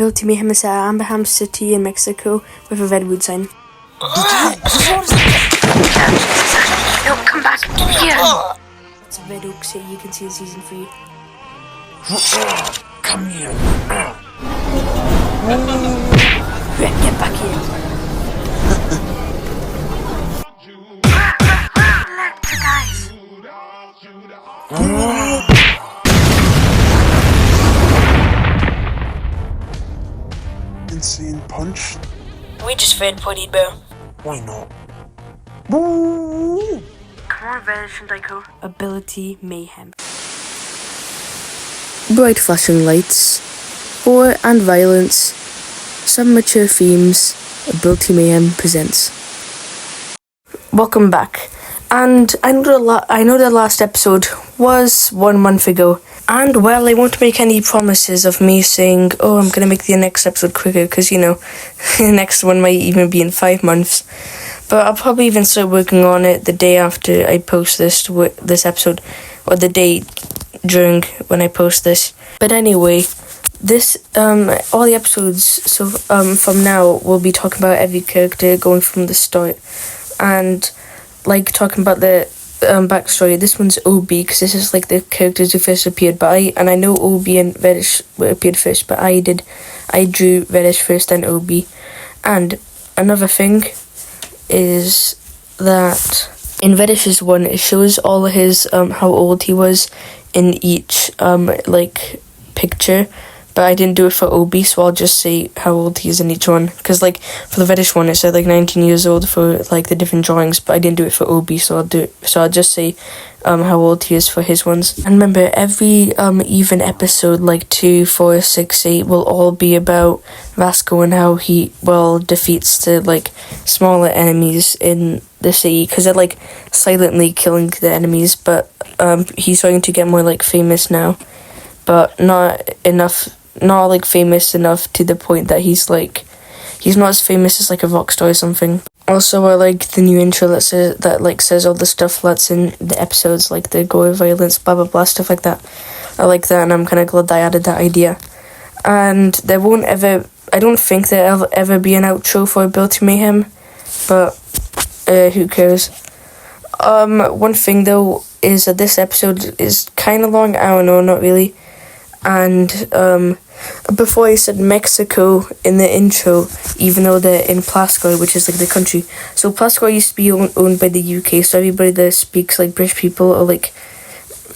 Built Mayhem is at Mayhem City in Mexico with a redwood sign. No, come back here. It's a Red Oak City, you can see in season 3. Come here. Get back here. Let's guys. Insane punch. We just fed potty bear. Why not? Come on, Village and Daiko. Ability Mayhem. Bright flashing lights, horror and violence, some mature themes. Ability Mayhem presents. Welcome back. And I know the last episode was 1 month ago. And well, I won't make any promises of me saying, oh, I'm going to make the next episode quicker, because, you know, the next one might even be in 5 months. But I'll probably even start working on it the day after I post this episode, or the day during when I post this. But anyway, this all the episodes from now we'll be talking about every character going from the start, and like talking about the backstory. This one's OB because this is like the characters who first appeared. But I know OB and Reddish appeared first, but I drew Reddish first, then OB. And another thing is that in Reddish's one, it shows all of his how old he was in each like picture, but I didn't do it for OB, so I'll just say how old he is in each one, because like for the Reddish one it said like 19 years old for like the different drawings, but I didn't do it for OB, so I'll just say how old he is for his ones. And remember, every even episode like 2, 4, 6, 8 will all be about Vasco and how he defeats the like smaller enemies in the city, because they're like silently killing the enemies, but he's starting to get more like famous now, but not like famous enough to the point that he's not as famous as like a rock star or something. Also, I like the new intro that says all the stuff that's in the episodes, like the gore, violence, blah blah blah, stuff like that. I like that, and I'm kind of glad I added that idea. And I don't think there'll ever be an outro for Ability Mayhem, but who cares? One thing though is that this episode is kind of long. I don't know, not really. And before I said Mexico in the intro, even though they're in Plascoy, which is like the country. So Plascoy used to be owned by the UK, so everybody that speaks like British people or like,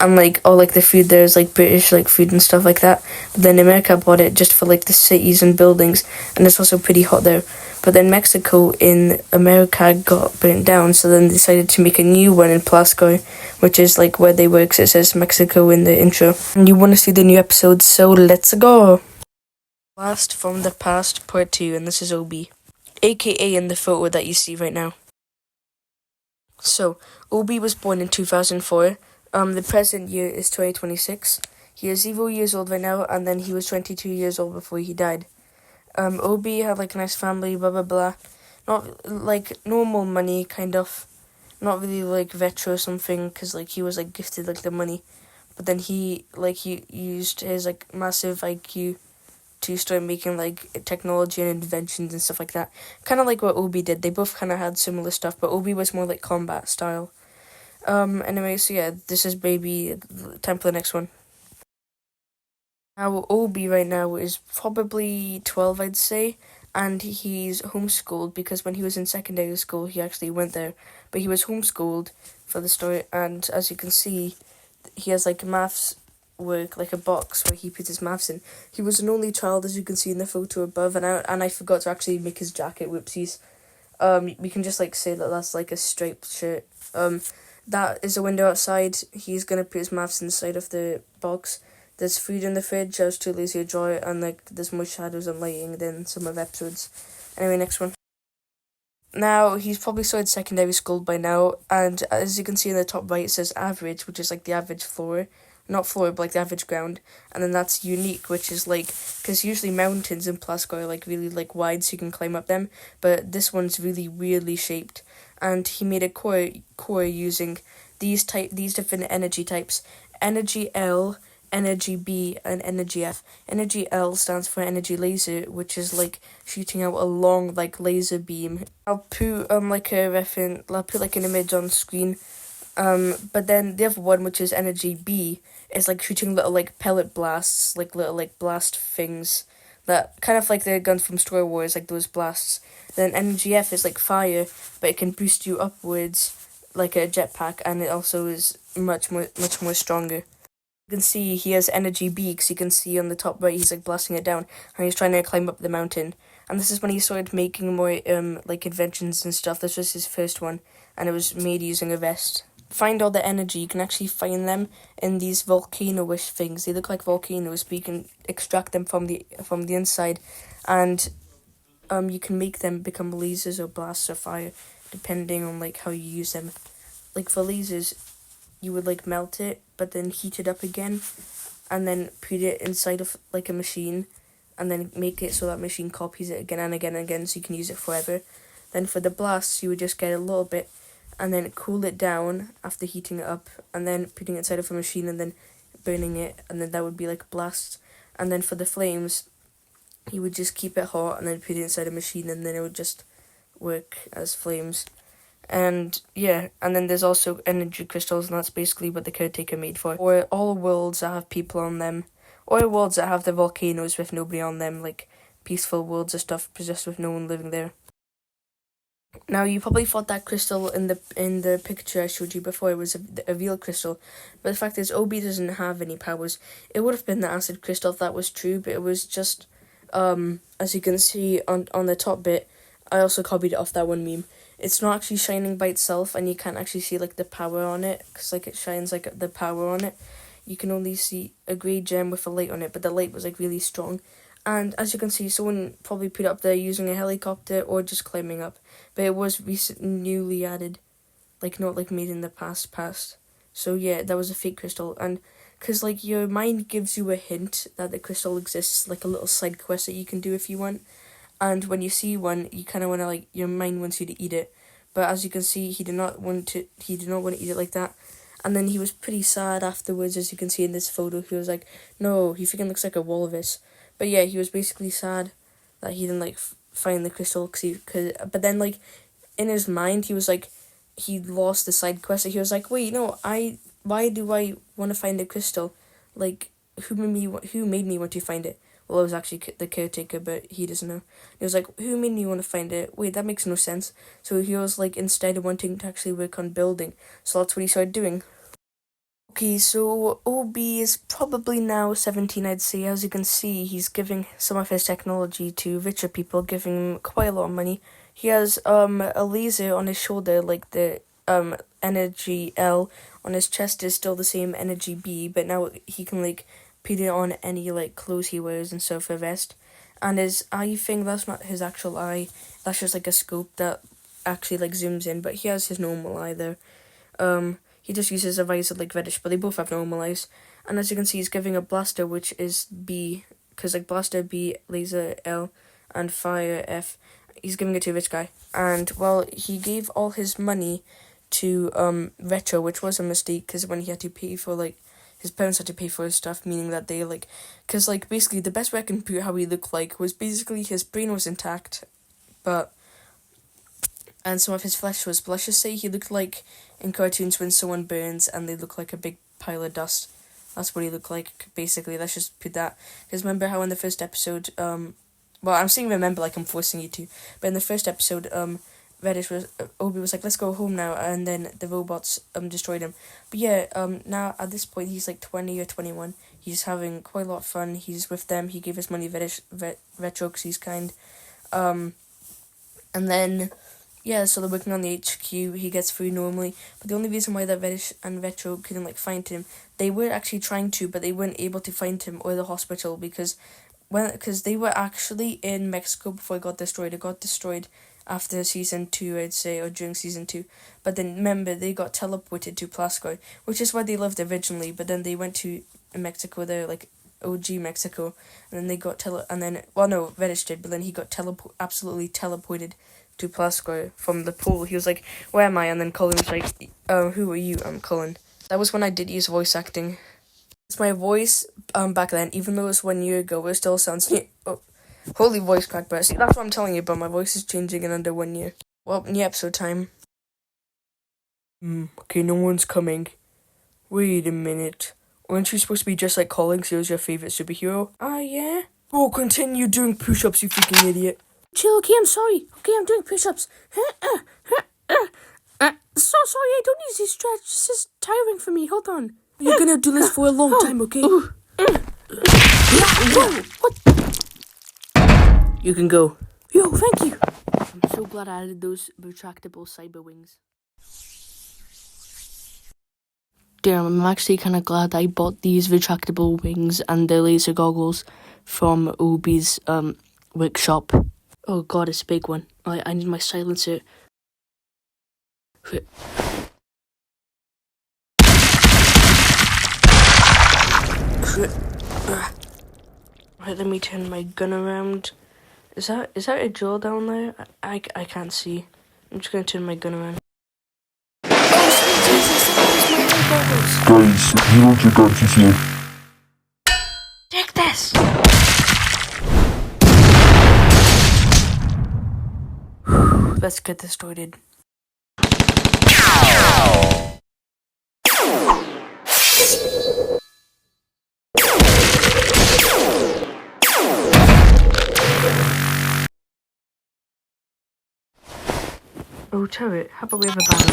and like all like the food there is like British like food and stuff like that. But then America bought it just for like the cities and buildings, and it's also pretty hot there. But then Mexico in America got burnt down, so then they decided to make a new one in Plascoy, which is like where they were, because it says Mexico in the intro. And you want to see the new episode, so let's go! Blast from the Past Part 2, and this is OB, aka in the photo that you see right now. So, OB was born in 2004, the present year is 2026, he is 0 years old right now, and then he was 22 years old before he died. OB had like a nice family, blah blah blah. Not like normal money, kind of. Not really like retro or something, because like he was like gifted like the money. But then he used his like massive IQ to start making like technology and inventions and stuff like that. Kind of like what OB did. They both kind of had similar stuff, but OB was more like combat style. Anyway, so yeah, this is baby. Time for the next one. Now, OB right now is probably 12, I'd say, and he's homeschooled, because when he was in secondary school, he actually went there, but he was homeschooled for the start, and as you can see, he has, like, maths work, like a box where he puts his maths in. He was an only child, as you can see in the photo above, and I forgot to actually make his jacket, whoopsies. We can just, like, say that that's, like, a striped shirt. That is a window outside. He's gonna put his maths inside of the box. There's food in the fridge. I was too lazy to draw it, and like there's more shadows and lighting than some of the episodes. Anyway, next one. Now, he's probably started secondary school by now, and as you can see in the top right, it says average, which is like the average floor. Not floor, but like the average ground. And then that's unique, which is like, because usually mountains in Plasco are like really like wide, so you can climb up them, but this one's really weirdly shaped. And he made a core using these different energy types. Energy L, energy B and energy F. Energy L stands for energy laser, which is like shooting out a long like laser beam. I'll put like a reference. I'll put like an image on screen. But then the other one, which is energy B, is like shooting little like pellet blasts, like little like blast things that kind of like the guns from Star Wars, like those blasts. Then energy F is like fire, but it can boost you upwards like a jetpack, and it also is much more stronger. You can see he has energy B, because you can see on the top right he's like blasting it down, and he's trying to climb up the mountain. And this is when he started making more like inventions and stuff. This was his first one, and it was made using a vest. Find all the energy, you can actually find them in these volcano-ish things. They look like volcanoes, but you can extract them from the inside, and you can make them become lasers or blasts or fire, depending on like how you use them. Like for lasers, you would like melt it, but then heat it up again, and then put it inside of like a machine, and then make it so that machine copies it again and again and again, so you can use it forever. Then for the blasts, you would just get a little bit, and then cool it down after heating it up, and then putting it inside of a machine, and then burning it, and then that would be like blasts. And then for the flames, you would just keep it hot, and then put it inside a machine, and then it would just work as flames. And yeah, and then there's also energy crystals, and that's basically what the caretaker made for. Or all worlds that have people on them, or worlds that have the volcanoes with nobody on them, like peaceful worlds or stuff possessed with no one living there. Now, you probably thought that crystal in the picture I showed you before was a real crystal, but the fact is Obi doesn't have any powers. It would have been the acid crystal if that was true, but it was just, as you can see on the top bit, I also copied it off that one meme. It's not actually shining by itself, and you can't actually see like the power on it, because like it shines like the power on it. You can only see a grey gem with a light on it, but the light was like really strong. And as you can see, someone probably put it up there using a helicopter or just climbing up. But it was newly added, like not like made in the past. So yeah, that was a fake crystal. And because like your mind gives you a hint that the crystal exists, like a little side quest that you can do if you want. And when you see one, you kind of want to like, your mind wants you to eat it. But as you can see, he did not want to eat it like that. And then he was pretty sad afterwards, as you can see in this photo. He was like, no, he freaking looks like a walrus. But yeah, he was basically sad that he didn't like find the crystal, but then like in his mind he was like, he lost the side quest. He was like, wait, no, why do I want to find the crystal? Like, who made me want to find it? Well, it was actually the caretaker, but he doesn't know. He was like, who made me want to find it? Wait, that makes no sense. So he was like, instead of wanting to actually work on building, so that's what he started doing. Okay, so Obi is probably now 17, I'd say. As you can see, he's giving some of his technology to richer people, giving him quite a lot of money. He has a laser on his shoulder, like the energy L. On his chest is still the same energy B, but now he can like put it on any like clothes he wears and stuff, a vest. And his eye thing, that's not his actual eye. That's just like a scope that actually like zooms in, but he has his normal eye there. He just uses a visor like Reddish, but they both have normal eyes. And as you can see, he's giving a blaster, which is B, because like blaster B, laser L, and fire F. He's giving it to a rich guy. And, well, he gave all his money to Retro, which was a mistake, because when he had to pay for, like, his parents had to pay for his stuff, meaning that they, like, because, like, basically, the best way I can put how he looked like was basically his brain was intact, and some of his flesh was, but let's just say he looked like in cartoons when someone burns and they look like a big pile of dust. That's what he looked like, basically. Let's just put that. Because remember how in the first episode, well, I'm saying remember like I'm forcing you to, but in the first episode, Obi was like, let's go home now, and then the robots destroyed him. But yeah, now at this point he's like 20 or 21. He's having quite a lot of fun. He's with them. He gave his money Retro because he's kind. And then, yeah, so they're working on the HQ. He gets through normally, but the only reason why that Reddish and Retro couldn't like find him, they were actually trying to, but they weren't able to find him or the hospital because they were actually in Mexico before it got destroyed. It got destroyed after season 2, I'd say, or during season 2. But then remember, they got teleported to Plascoy, which is where they lived originally. But then they went to Mexico. They're like OG Mexico, and then they got Reddish did, but then he got absolutely teleported to Plascoy from the pool. He was like, where am I? And then Colin was like, who are you? I'm Colin. That was when I did use voice acting. It's my voice back then, even though it's 1 year ago, it still sounds oh, holy voice crack, but see, that's what I'm telling you about. My voice is changing in under 1 year. Well, new episode time. Okay, no one's coming. Wait a minute. Aren't you supposed to be just like calling Zero's your favorite superhero? Yeah? Oh, continue doing push-ups, you freaking idiot. Chill, okay, I'm sorry. Okay, I'm doing push-ups. So sorry, I don't need to stretch. This is tiring for me. Hold on. You're gonna do this for a long time, okay? What? You can go. Yo, thank you. I'm so glad I added those retractable cyber wings. Damn, I'm actually kind of glad I bought these retractable wings and the laser goggles from Obi's workshop. Oh god, it's a big one. I need my silencer. Right, let me turn my gun around. Is that a drill down there? I can't see. I'm just gonna turn my gun around. Oh, sweet Jesus, that was my goggles. Guys, you don't your guns is here. Take this! Let's get this started. Oh, turret, how about we have a battle?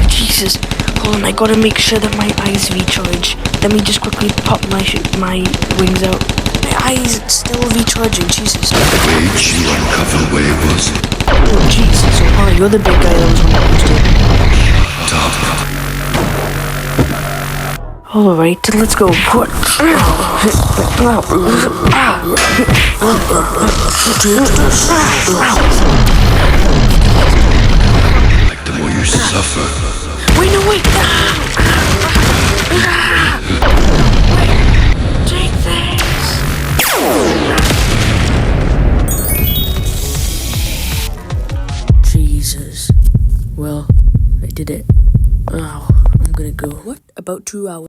Jesus, hold on, I gotta make sure that my eyes recharge. Let me just quickly pop my wings out. My eyes still recharging, Jesus. Wait, you uncover where it was. Oh, Jesus, oh, you're the big guy that was on the poster. Alright, let's go. Like the more you suffer. Wait, no, wait! Take this! Jesus. Well, I did it. Oh, I'm gonna go. What? About 2 hours.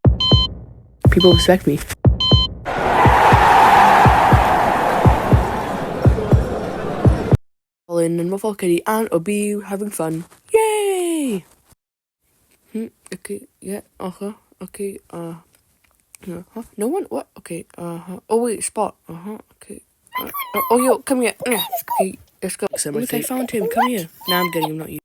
People respect me. Colin and Muffle Kitty and Obi having fun. Yay! Okay, yeah, okay, no one? What? Okay, oh wait, Spot, okay. Oh, yo, come here. Okay, let's go. Look, I found him, come here. Now I'm getting him, not you.